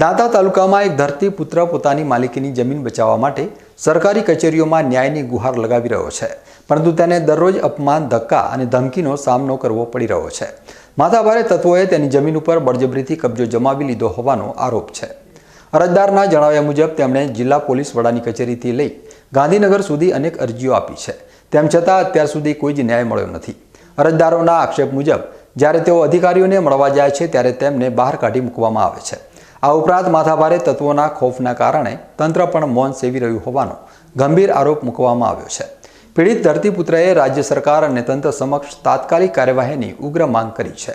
દાંતા તાલુકામાં એક ધરતીપુત્ર પોતાની માલિકીની જમીન બચાવવા માટે સરકારી કચેરીઓમાં ન્યાયની ગુહાર લગાવી રહ્યો છે, પરંતુ તેને દરરોજ અપમાન, ધક્કા અને ધમકીનો સામનો કરવો પડી રહ્યો છે. માથાભારે તત્વોએ તેની જમીન ઉપર બળજબરીથી કબજો જમાવી લીધો હોવાનો આરોપ છે. અરજદારના જણાવ્યા મુજબ તેમણે જિલ્લા પોલીસ વડાની કચેરીથી લઈ ગાંધીનગર સુધી અનેક અરજીઓ આપી છે, તેમ છતાં અત્યાર સુધી કોઈ જ ન્યાય મળ્યો નથી. અરજદારોના આક્ષેપ મુજબ જ્યારે તેઓ અધિકારીઓને મળવા જાય છે ત્યારે તેમને બહાર કાઢી મૂકવામાં આવે છે. આ ઉપરાંત માથાભારે તત્વોના ખોફના કારણે તંત્ર પણ મૌન સેવી રહ્યું હોવાનો ગંભીર આરોપ મૂકવામાં આવ્યો છે. પીડિત ધરતીપુત્રએ રાજ્ય સરકાર અને તંત્ર સમક્ષ તાત્કાલિક કાર્યવાહીની ઉગ્ર માંગ કરી છે.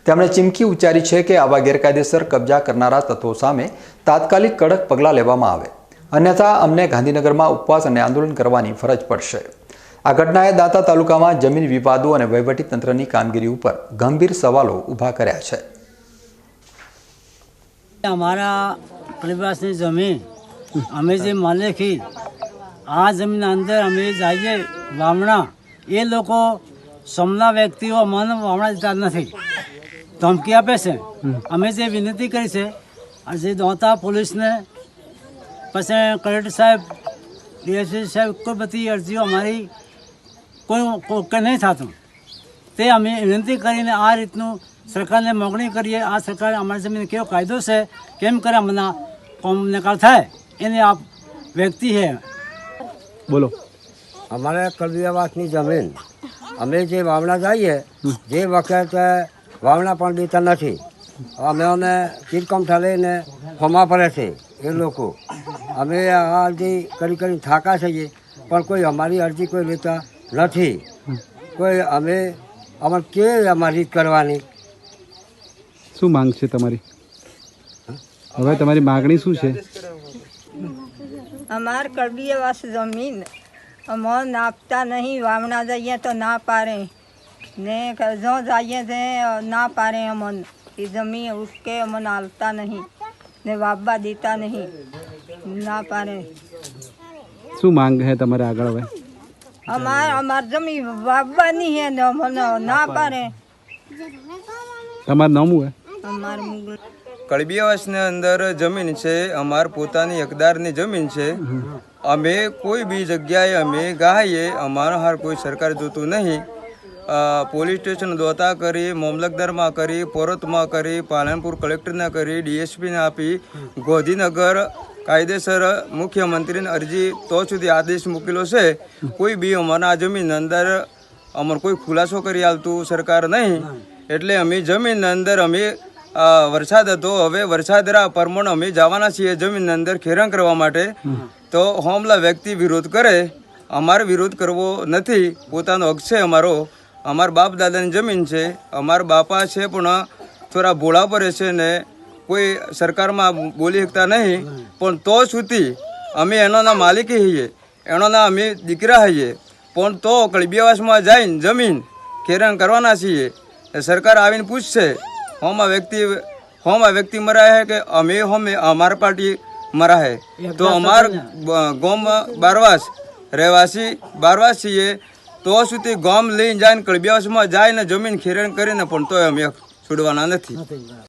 તેમણે ચીમકી ઉચ્ચારી છે કે આવા ગેરકાયદેસર કબજા કરનારા તત્વો સામે તાત્કાલિક કડક પગલાં લેવામાં આવે, અન્યથા અમને ગાંધીનગરમાં ઉપવાસ અને આંદોલન કરવાની ફરજ પડશે. આ ઘટનાએ દાંતા તાલુકામાં જમીન વિવાદો અને વહીવટીતંત્રની કામગીરી ઉપર ગંભીર સવાલો ઊભા કર્યા છે. हमारा परिवार जमीन हमें जो मालिकी आ जमीन अंदर हमें जाइए वामना ये लोग समना व्यक्तिओ मन वामना देता नहीं, धमकी आपे છે. અમે જે વિનંતી કરી છે જે દાંતા પોલીસને પછી કલેક્ટર સાહેબ, ડીએસપી સાહેબ કોઈ બધી અરજીઓ અમારી કોઈ નહીં થતું, તે અમે વિનંતી કરીને આ રીતનું સરકારને માગણી કરીએ. આ સરકાર અમારી જમીન કેવો કાયદો છે, કેમ કરે અમને કોમ નિકાલ થાય, એને આ વ્યક્તિ છે. બોલો. અમારે કલબિયાવાસની જમીન અમે જે વાવણા જઈએ જે વખતે વાવણા પણ દેતા નથી, અમે ચીરકમ ઠાલીને ફોમાં પડે છે એ લોકો. અમે આ અરજી કરી થાકા છીએ પણ કોઈ અમારી અરજી કોઈ લેતા નથી. કોઈ અમારે કે અમારી કરવાની શું માંગ છે તમારી? હવે તમારી માગણી શું છે? અમાર કલબિયાવાસ જમીન અમને આપતા નહીં. વાવણા જઈએ તો ના પાડે ને, જો જઈએ તે ના પાડે અમને. એ જમીન ઉસકે અમને હાલતા નહીં ને વાવવા દેતા નહીં, ના પાડે. શું માંગ છે તમારે આગળ? હવે અમાર જમીન વાવવાની છે ને અમને ના પાડે. તમારું નામ શું હે? કલબિયાવાસની અંદર જમીન છે, અમાર પોતાની હકદારની જમીન છે. અમે કોઈ બી જગ્યાએ અમે ગાઈએ, અમારો હાર કોઈ સરકાર જોતું નહીં. પોલીસ સ્ટેશન દોતા કરી, મામલતદારમાં કરી, પોરતમાં કરી, પાલનપુર કલેક્ટરને કરી, ડીએસપીને આપી, ગાંધીનગર કાયદેસર મુખ્યમંત્રીને અરજી તો સુધી આદેશ મૂકેલો છે. કોઈ બી અમારા જમીન અંદર અમારે કોઈ ખુલાસો કરી આવતું સરકાર નહીં. એટલે અમે જમીન અંદર અમે વરસાદ હતો, હવે વરસાદના પ્રમાણે અમે જવાના છીએ જમીન અંદર ખેરણ કરવા માટે. તો હોમલા વ્યક્તિ વિરોધ કરે, અમારે વિરોધ કરવો નથી, પોતાનો હક છે અમારો. અમારા બાપ દાદાની જમીન છે, અમારા બાપા છે પણ થોડા ભોળા પડે છે ને કોઈ સરકારમાં બોલી શકતા નહીં. પણ તો સુધી અમે એનોના માલિકી છીએ, એનોના અમે દીકરા છીએ. પણ તો કલબિયાવાસમાં જઈને જમીન ખેરણ કરવાના છીએ. સરકાર આવીને પૂછશે હોમાં વ્યક્તિ મરાય છે કે અમે અમારા પાર્ટી મરા છે. તો અમાર ગામ બારવાસ રહેવાસી બારવાસ છીએ, તો સુધી ગામ લઈને જાય કલબિયાવાસમાં જાય ને જમીન ખેરણ કરીને પણ તોય અમે છોડવાના નથી.